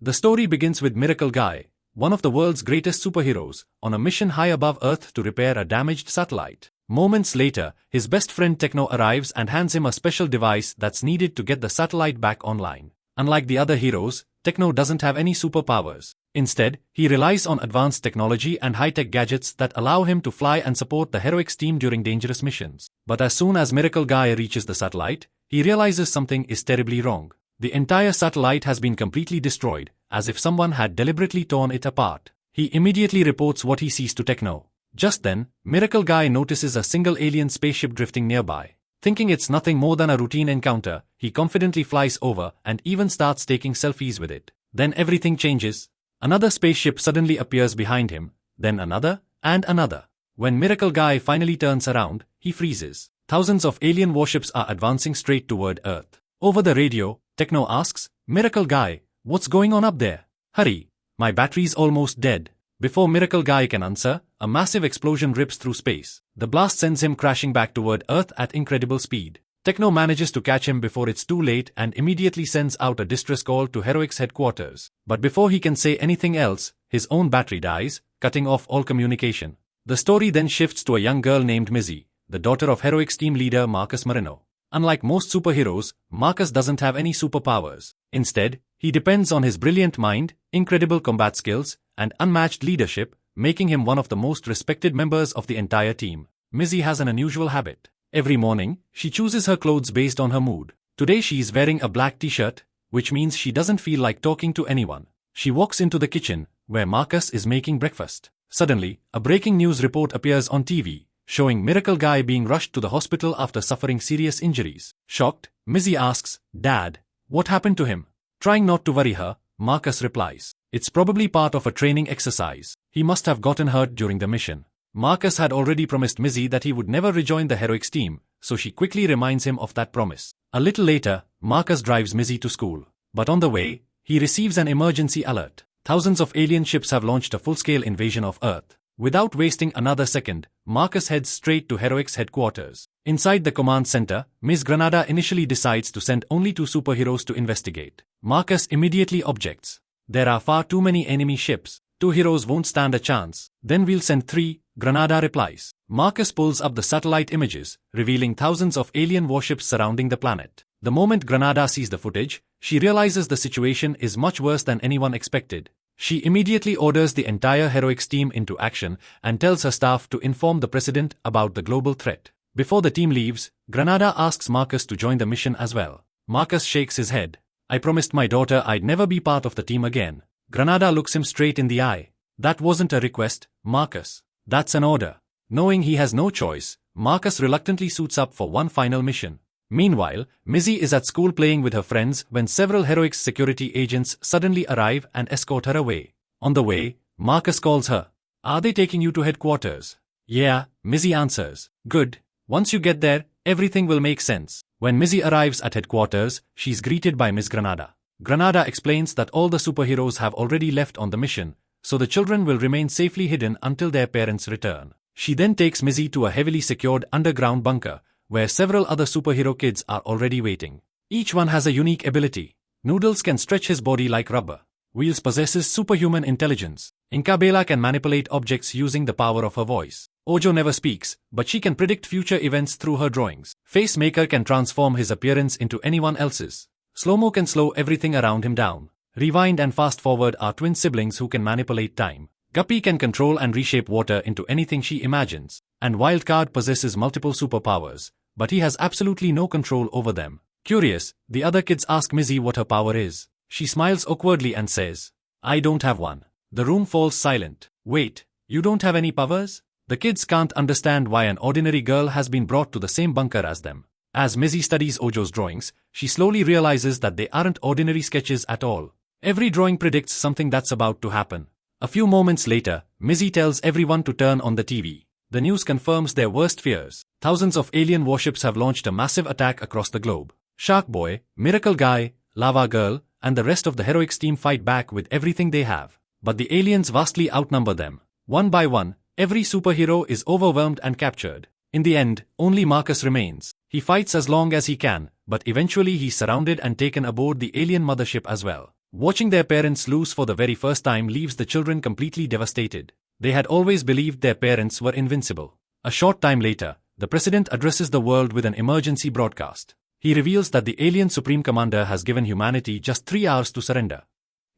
The story begins with Miracle Guy, one of the world's greatest superheroes, on a mission high above Earth to repair a damaged satellite. Moments later, his best friend Techno arrives and hands him a special device that's needed to get the satellite back online. Unlike the other heroes, Techno doesn't have any superpowers. Instead, he relies on advanced technology and high-tech gadgets that allow him to fly and support the heroics team during dangerous missions. But as soon as Miracle Guy reaches the satellite, he realizes something is terribly wrong. The entire satellite has been completely destroyed, as if someone had deliberately torn it apart. He immediately reports what he sees to Techno. Just then, Miracle Guy notices a single alien spaceship drifting nearby. Thinking it's nothing more than a routine encounter, he confidently flies over and even starts taking selfies with it. Then everything changes. Another spaceship suddenly appears behind him, then another, and another. When Miracle Guy finally turns around, he freezes. Thousands of alien warships are advancing straight toward Earth. Over the radio, Techno asks, "Miracle Guy, what's going on up there? Hurry, my battery's almost dead." Before Miracle Guy can answer, a massive explosion rips through space. The blast sends him crashing back toward Earth at incredible speed. Techno manages to catch him before it's too late and immediately sends out a distress call to Heroics headquarters. But before he can say anything else, his own battery dies, cutting off all communication. The story then shifts to a young girl named Missy, the daughter of Heroics team leader Marcus Marino. Unlike most superheroes, Marcus doesn't have any superpowers. Instead, he depends on his brilliant mind, incredible combat skills, and unmatched leadership, making him one of the most respected members of the entire team. Missy has an unusual habit. Every morning, she chooses her clothes based on her mood. Today she is wearing a black t-shirt, which means she doesn't feel like talking to anyone. She walks into the kitchen, where Marcus is making breakfast. Suddenly, a breaking news report appears on TV, showing Miracle Guy being rushed to the hospital after suffering serious injuries. Shocked, Missy asks, "Dad, what happened to him?" Trying not to worry her, Marcus replies, "It's probably part of a training exercise. He must have gotten hurt during the mission." Marcus had already promised Missy that he would never rejoin the Heroics team, so she quickly reminds him of that promise. A little later, Marcus drives Missy to school. But on the way, he receives an emergency alert. Thousands of alien ships have launched a full-scale invasion of Earth. Without wasting another second, Marcus heads straight to Heroics headquarters. Inside the command center, Ms. Granada initially decides to send only 2 superheroes to investigate. Marcus immediately objects. "There are far too many enemy ships. 2 heroes won't stand a chance." "Then we'll send 3, Granada replies. Marcus pulls up the satellite images, revealing thousands of alien warships surrounding the planet. The moment Granada sees the footage, she realizes the situation is much worse than anyone expected. She immediately orders the entire Heroics team into action and tells her staff to inform the president about the global threat. Before the team leaves, Granada asks Marcus to join the mission as well. Marcus shakes his head. "I promised my daughter I'd never be part of the team again." Granada looks him straight in the eye. "That wasn't a request, Marcus. That's an order." Knowing he has no choice, Marcus reluctantly suits up for one final mission. Meanwhile, Missy is at school playing with her friends when several Heroics security agents suddenly arrive and escort her away. On the way, Marcus calls her. "Are they taking you to headquarters?" "Yeah," Missy answers. "Good. Once you get there, everything will make sense." When Missy arrives at headquarters, she's greeted by Miss Granada. Granada explains that all the superheroes have already left on the mission, so the children will remain safely hidden until their parents return. She then takes Missy to a heavily secured underground bunker, where several other superhero kids are already waiting. Each one has a unique ability. Noodles can stretch his body like rubber. Wheels possesses superhuman intelligence. Incabela can manipulate objects using the power of her voice. Ojo never speaks, but she can predict future events through her drawings. Facemaker can transform his appearance into anyone else's. Slow-mo can slow everything around him down. Rewind and fast-forward are twin siblings who can manipulate time. Guppy can control and reshape water into anything she imagines. And Wildcard possesses multiple superpowers, but he has absolutely no control over them. Curious, the other kids ask Missy what her power is. She smiles awkwardly and says, "I don't have one." The room falls silent. "Wait, you don't have any powers?" The kids can't understand why an ordinary girl has been brought to the same bunker as them. As Missy studies Ojo's drawings, she slowly realizes that they aren't ordinary sketches at all. Every drawing predicts something that's about to happen. A few moments later, Missy tells everyone to turn on the TV. The news confirms their worst fears. Thousands of alien warships have launched a massive attack across the globe. Shark Boy, Miracle Guy, Lava Girl, and the rest of the Heroics team fight back with everything they have. But the aliens vastly outnumber them. One by one, every superhero is overwhelmed and captured. In the end, only Marcus remains. He fights as long as he can, but eventually he's surrounded and taken aboard the alien mothership as well. Watching their parents lose for the very first time leaves the children completely devastated. They had always believed their parents were invincible. A short time later, the president addresses the world with an emergency broadcast. He reveals that the alien Supreme Commander has given humanity just 3 hours to surrender.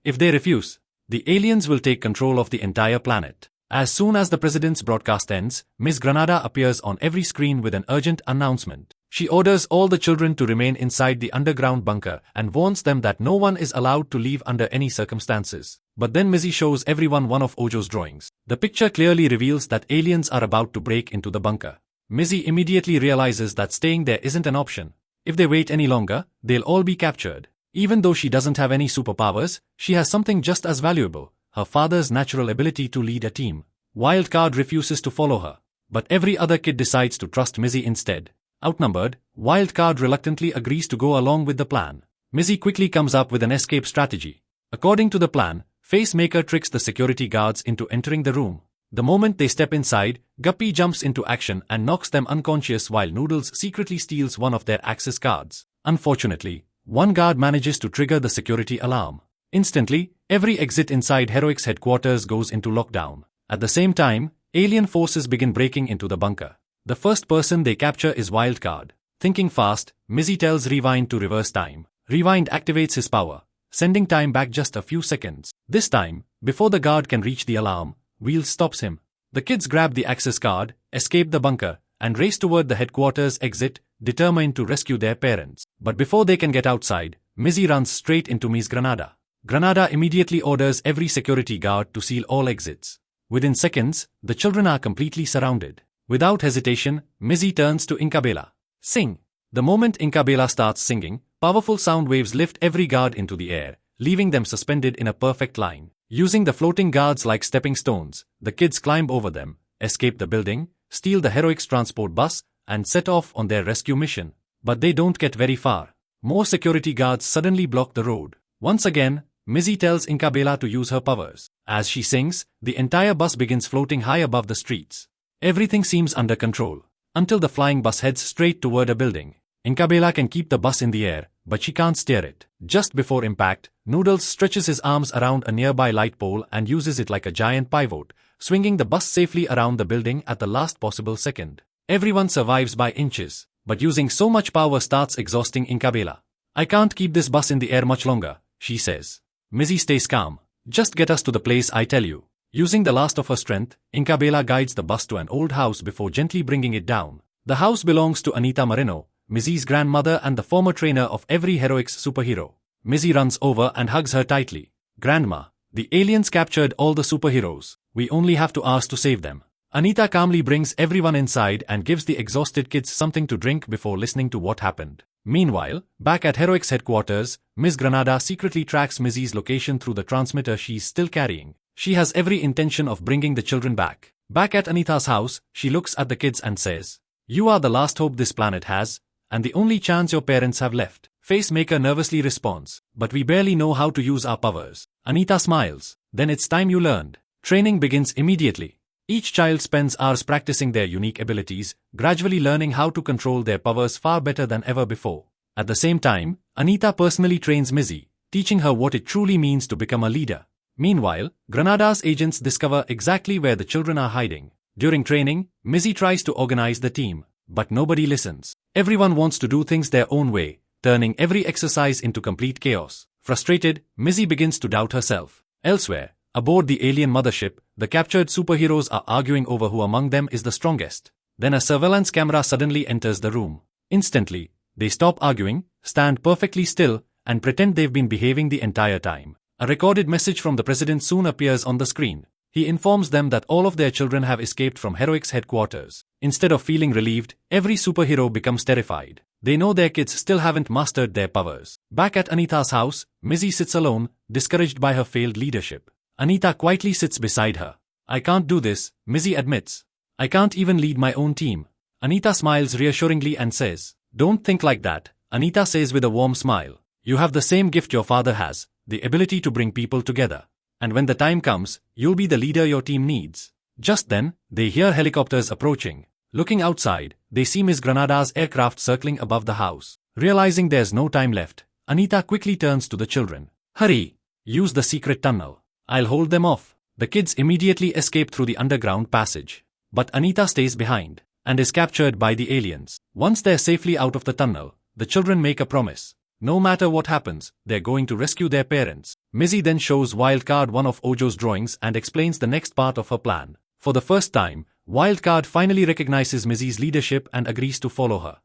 If they refuse, the aliens will take control of the entire planet. As soon as the president's broadcast ends, Miss Granada appears on every screen with an urgent announcement. She orders all the children to remain inside the underground bunker and warns them that no one is allowed to leave under any circumstances. But then Missy shows everyone one of Ojo's drawings. The picture clearly reveals that aliens are about to break into the bunker. Missy immediately realizes that staying there isn't an option. If they wait any longer, they'll all be captured. Even though she doesn't have any superpowers, she has something just as valuable: her father's natural ability to lead a team. Wildcard refuses to follow her, but every other kid decides to trust Missy instead. Outnumbered, Wildcard reluctantly agrees to go along with the plan. Missy quickly comes up with an escape strategy. According to the plan, Facemaker tricks the security guards into entering the room. The moment they step inside, Guppy jumps into action and knocks them unconscious while Noodles secretly steals one of their access cards. Unfortunately, one guard manages to trigger the security alarm. Instantly, every exit inside Heroic's headquarters goes into lockdown. At the same time, alien forces begin breaking into the bunker. The first person they capture is Wildcard. Thinking fast, Missy tells Rewind to reverse time. Rewind activates his power, sending time back just a few seconds. This time, before the guard can reach the alarm, Wheels stops him. The kids grab the access card, escape the bunker, and race toward the headquarters exit, determined to rescue their parents. But before they can get outside, Missy runs straight into Miss Granada. Granada immediately orders every security guard to seal all exits. Within seconds, the children are completely surrounded. Without hesitation, Missy turns to Incabella. Sing! The moment Incabella starts singing, powerful sound waves lift every guard into the air, leaving them suspended in a perfect line. Using the floating guards like stepping stones, the kids climb over them, escape the building, steal the Heroic's transport bus, and set off on their rescue mission. But they don't get very far. More security guards suddenly block the road. Once again, Missy tells Incabella to use her powers. As she sings, the entire bus begins floating high above the streets. Everything seems under control, until the flying bus heads straight toward a building. Incabella can keep the bus in the air, but she can't steer it. Just before impact, Noodles stretches his arms around a nearby light pole and uses it like a giant pivot, swinging the bus safely around the building at the last possible second. Everyone survives by inches, but using so much power starts exhausting Incabella. I can't keep this bus in the air much longer, she says. Missy stays calm. Just get us to the place I tell you. Using the last of her strength, Incabella guides the bus to an old house before gently bringing it down. The house belongs to Anita Moreno, Missy's grandmother and the former trainer of every Heroic's superhero. Missy runs over and hugs her tightly. Grandma, the aliens captured all the superheroes. We only have 2 hours to save them. Anita calmly brings everyone inside and gives the exhausted kids something to drink before listening to what happened. Meanwhile, back at Heroic's headquarters, Miss Granada secretly tracks Missy's location through the transmitter she's still carrying. She has every intention of bringing the children back. Back at Anita's house, she looks at the kids and says, "You are the last hope this planet has, and the only chance your parents have left." Facemaker nervously responds, "But we barely know how to use our powers." Anita smiles. "Then it's time you learned." Training begins immediately. Each child spends hours practicing their unique abilities, gradually learning how to control their powers far better than ever before. At the same time, Anita personally trains Missy, teaching her what it truly means to become a leader. Meanwhile, Granada's agents discover exactly where the children are hiding. During training, Missy tries to organize the team, but nobody listens. Everyone wants to do things their own way, turning every exercise into complete chaos. Frustrated, Missy begins to doubt herself. Elsewhere, aboard the alien mothership, the captured superheroes are arguing over who among them is the strongest. Then a surveillance camera suddenly enters the room. Instantly, they stop arguing, stand perfectly still, and pretend they've been behaving the entire time. A recorded message from the president soon appears on the screen. He informs them that all of their children have escaped from Heroic's headquarters. Instead of feeling relieved, every superhero becomes terrified. They know their kids still haven't mastered their powers. Back at Anita's house, Missy sits alone, discouraged by her failed leadership. Anita quietly sits beside her. "I can't do this," Missy admits. "I can't even lead my own team." Anita smiles reassuringly and says, "Don't think like that," Anita says with a warm smile. "You have the same gift your father has, the ability to bring people together. And when the time comes, you'll be the leader your team needs." Just then, they hear helicopters approaching. Looking outside, they see Miss Granada's aircraft circling above the house. Realizing there's no time left, Anita quickly turns to the children. "Hurry! Use the secret tunnel. I'll hold them off. The kids immediately escape through the underground passage. But Anita stays behind and is captured by the aliens. Once they're safely out of the tunnel, the children make a promise. No matter what happens, they're going to rescue their parents. Missy then shows Wildcard one of Ojo's drawings and explains the next part of her plan. For the first time, Wildcard finally recognizes Missy's leadership and agrees to follow her.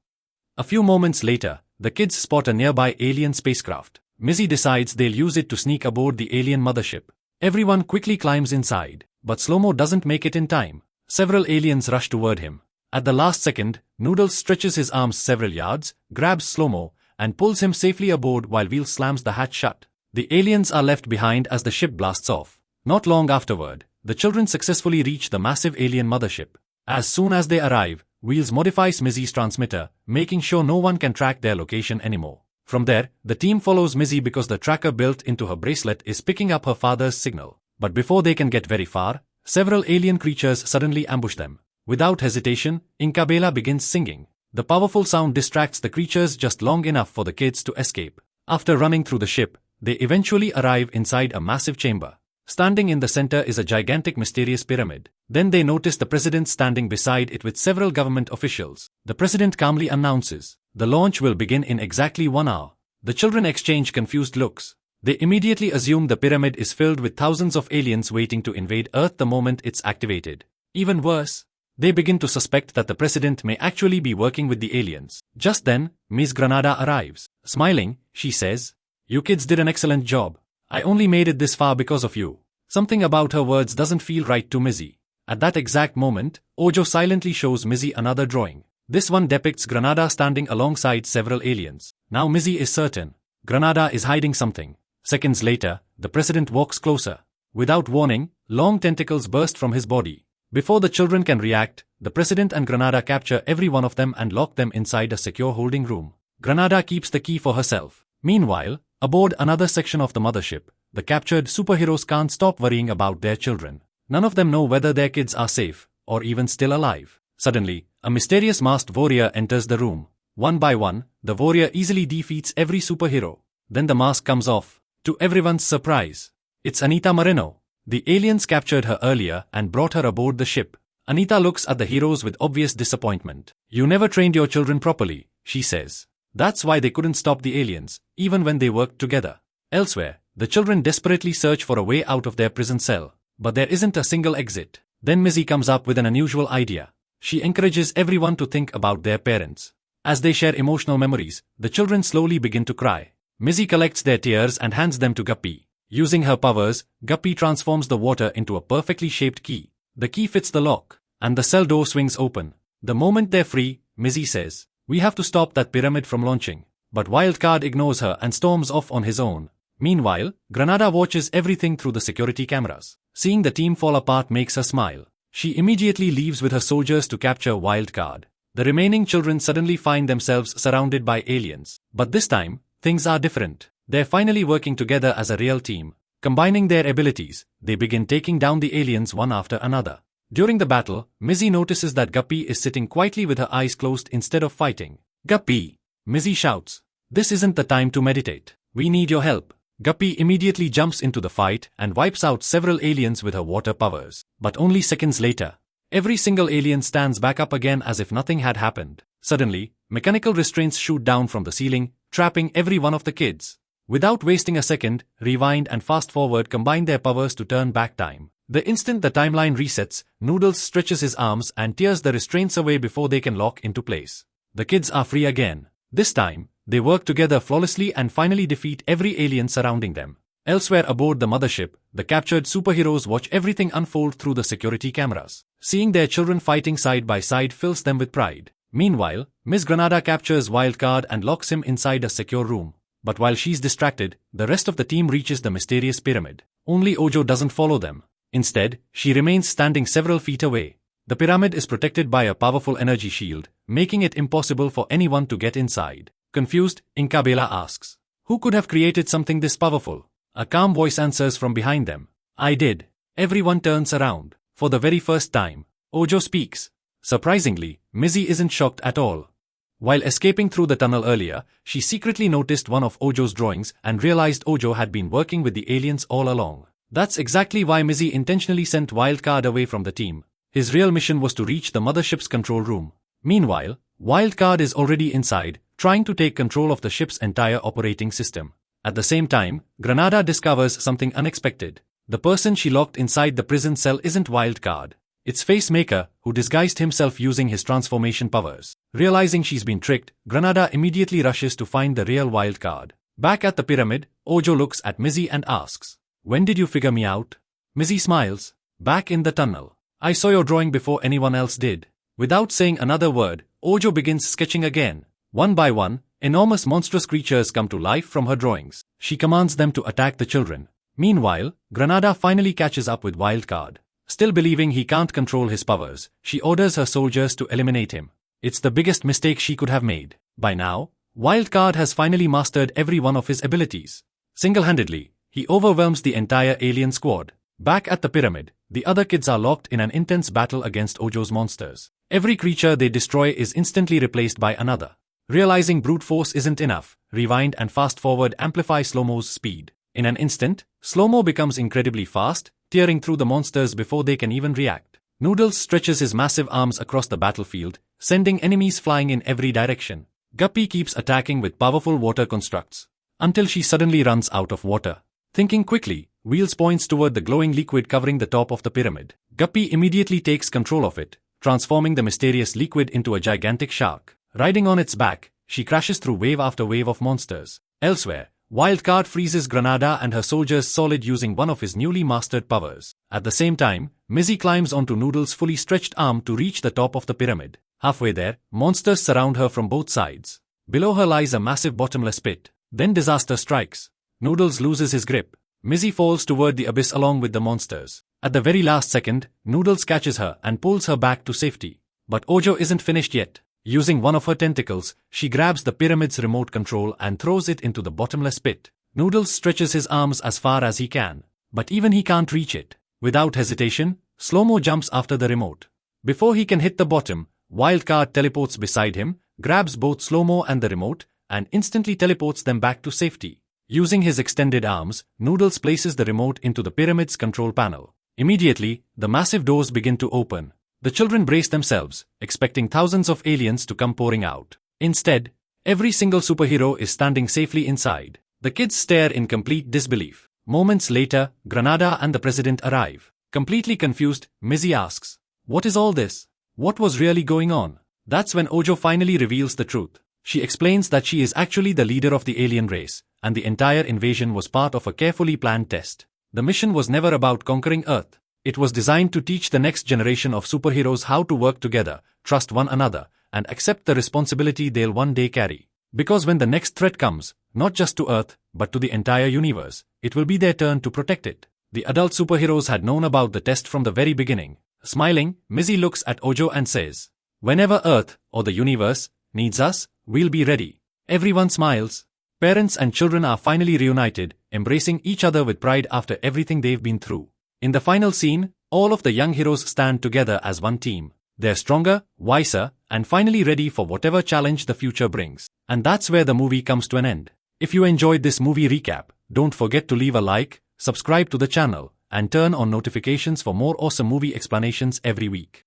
A few moments later, the kids spot a nearby alien spacecraft. Missy decides they'll use it to sneak aboard the alien mothership. Everyone quickly climbs inside, but Slow-Mo doesn't make it in time. Several aliens rush toward him. At the last second, Noodles stretches his arms several yards, grabs Slow-Mo, and pulls him safely aboard while Wheels slams the hatch shut. The aliens are left behind as the ship blasts off. Not long afterward, the children successfully reach the massive alien mothership. As soon as they arrive, Wheels modifies Missy's transmitter, making sure no one can track their location anymore. From there, the team follows Missy because the tracker built into her bracelet is picking up her father's signal. But before they can get very far, several alien creatures suddenly ambush them. Without hesitation, Inkabela begins singing. The powerful sound distracts the creatures just long enough for the kids to escape. After running through the ship, they eventually arrive inside a massive chamber. Standing in the center is a gigantic mysterious pyramid. Then they notice the president standing beside it with several government officials. The president calmly announces, "The launch will begin in exactly 1 hour." The children exchange confused looks. They immediately assume the pyramid is filled with thousands of aliens waiting to invade Earth the moment it's activated. Even worse, they begin to suspect that the president may actually be working with the aliens. Just then, Ms. Granada arrives. Smiling, she says, "You kids did an excellent job. I only made it this far because of you." Something about her words doesn't feel right to Missy. At that exact moment, Ojo silently shows Missy another drawing. This one depicts Granada standing alongside several aliens. Now Missy is certain Granada is hiding something. Seconds later, the president walks closer. Without warning, long tentacles burst from his body. Before the children can react, the president and Granada capture every one of them and lock them inside a secure holding room. Granada keeps the key for herself. Meanwhile, aboard another section of the mothership, the captured superheroes can't stop worrying about their children. None of them know whether their kids are safe, or even still alive. Suddenly, a mysterious masked warrior enters the room. One by one, the warrior easily defeats every superhero. Then the mask comes off. To everyone's surprise, it's Anita Moreno. The aliens captured her earlier and brought her aboard the ship. Anita looks at the heroes with obvious disappointment. "You never trained your children properly," she says. That's why they couldn't stop the aliens, even when they worked together. Elsewhere, the children desperately search for a way out of their prison cell. But there isn't a single exit. Then Missy comes up with an unusual idea. She encourages everyone to think about their parents. As they share emotional memories, the children slowly begin to cry. Missy collects their tears and hands them to Guppy. Using her powers, Guppy transforms the water into a perfectly shaped key. The key fits the lock, and the cell door swings open. The moment they're free, Missy says, "We have to stop that pyramid from launching." But Wildcard ignores her and storms off on his own. Meanwhile, Granada watches everything through the security cameras. Seeing the team fall apart makes her smile. She immediately leaves with her soldiers to capture Wildcard. The remaining children suddenly find themselves surrounded by aliens. But this time, things are different. They're finally working together as a real team. Combining their abilities, they begin taking down the aliens one after another. During the battle, Missy notices that Guppy is sitting quietly with her eyes closed instead of fighting. "Guppy!" Missy shouts. "This isn't the time to meditate. We need your help." Guppy immediately jumps into the fight and wipes out several aliens with her water powers. But only seconds later, every single alien stands back up again as if nothing had happened. Suddenly, mechanical restraints shoot down from the ceiling, trapping every one of the kids. Without wasting a second, Rewind and Fast Forward combine their powers to turn back time. The instant the timeline resets, Noodles stretches his arms and tears the restraints away before they can lock into place. The kids are free again. This time, they work together flawlessly and finally defeat every alien surrounding them. Elsewhere aboard the mothership, the captured superheroes watch everything unfold through the security cameras. Seeing their children fighting side by side fills them with pride. Meanwhile, Miss Granada captures Wildcard and locks him inside a secure room. But while she's distracted, the rest of the team reaches the mysterious pyramid. Only Ojo doesn't follow them. Instead, she remains standing several feet away. The pyramid is protected by a powerful energy shield, making it impossible for anyone to get inside. Confused, Inkabela asks, "Who could have created something this powerful?" A calm voice answers from behind them, "I did." Everyone turns around. For the very first time, Ojo speaks. Surprisingly, Missy isn't shocked at all. While escaping through the tunnel earlier, she secretly noticed one of Ojo's drawings and realized Ojo had been working with the aliens all along. That's exactly why Missy intentionally sent Wildcard away from the team. His real mission was to reach the mothership's control room. Meanwhile, Wildcard is already inside, trying to take control of the ship's entire operating system. At the same time, Granada discovers something unexpected. The person she locked inside the prison cell isn't Wildcard. It's Facemaker, who disguised himself using his transformation powers. Realizing she's been tricked, Granada immediately rushes to find the real Wildcard. Back at the pyramid, Ojo looks at Missy and asks, "When did you figure me out?" Missy smiles. "Back in the tunnel. I saw your drawing before anyone else did." Without saying another word, Ojo begins sketching again. One by one, enormous monstrous creatures come to life from her drawings. She commands them to attack the children. Meanwhile, Granada finally catches up with Wildcard. Still believing he can't control his powers, she orders her soldiers to eliminate him. It's the biggest mistake she could have made. By now, Wildcard has finally mastered every one of his abilities. Single-handedly, he overwhelms the entire alien squad. Back at the pyramid, the other kids are locked in an intense battle against Ojo's monsters. Every creature they destroy is instantly replaced by another. Realizing brute force isn't enough, rewind and fast-forward amplify Slow-Mo's speed. In an instant, Slow-Mo becomes incredibly fast, tearing through the monsters before they can even react. Noodles stretches his massive arms across the battlefield, sending enemies flying in every direction. Guppy keeps attacking with powerful water constructs, until she suddenly runs out of water. Thinking quickly, Wheels points toward the glowing liquid covering the top of the pyramid. Guppy immediately takes control of it, transforming the mysterious liquid into a gigantic shark. Riding on its back, she crashes through wave after wave of monsters. Elsewhere, Wildcard freezes Granada and her soldiers solid using one of his newly mastered powers. At the same time, Missy climbs onto Noodle's fully stretched arm to reach the top of the pyramid. Halfway there, monsters surround her from both sides. Below her lies a massive bottomless pit. Then disaster strikes. Noodles loses his grip. Missy falls toward the abyss along with the monsters. At the very last second, Noodles catches her and pulls her back to safety. But Ojo isn't finished yet. Using one of her tentacles, she grabs the pyramid's remote control and throws it into the bottomless pit. Noodles stretches his arms as far as he can, but even he can't reach it. Without hesitation, Slow-Mo jumps after the remote. Before he can hit the bottom, Wildcard teleports beside him, grabs both Slow-Mo and the remote, and instantly teleports them back to safety. Using his extended arms, Noodles places the remote into the pyramid's control panel. Immediately, the massive doors begin to open. The children brace themselves, expecting thousands of aliens to come pouring out. Instead, every single superhero is standing safely inside. The kids stare in complete disbelief. Moments later, Granada and the president arrive. Completely confused, Missy asks, "What is all this? What was really going on?" That's when Ojo finally reveals the truth. She explains that she is actually the leader of the alien race, and the entire invasion was part of a carefully planned test. The mission was never about conquering Earth. It was designed to teach the next generation of superheroes how to work together, trust one another, and accept the responsibility they'll one day carry. Because when the next threat comes, not just to Earth, but to the entire universe, it will be their turn to protect it. The adult superheroes had known about the test from the very beginning. Smiling, Missy looks at Ojo and says, "Whenever Earth, or the universe, needs us, we'll be ready." Everyone smiles. Parents and children are finally reunited, embracing each other with pride after everything they've been through. In the final scene, all of the young heroes stand together as one team. They're stronger, wiser, and finally ready for whatever challenge the future brings. And that's where the movie comes to an end. If you enjoyed this movie recap, don't forget to leave a like, subscribe to the channel, and turn on notifications for more awesome movie explanations every week.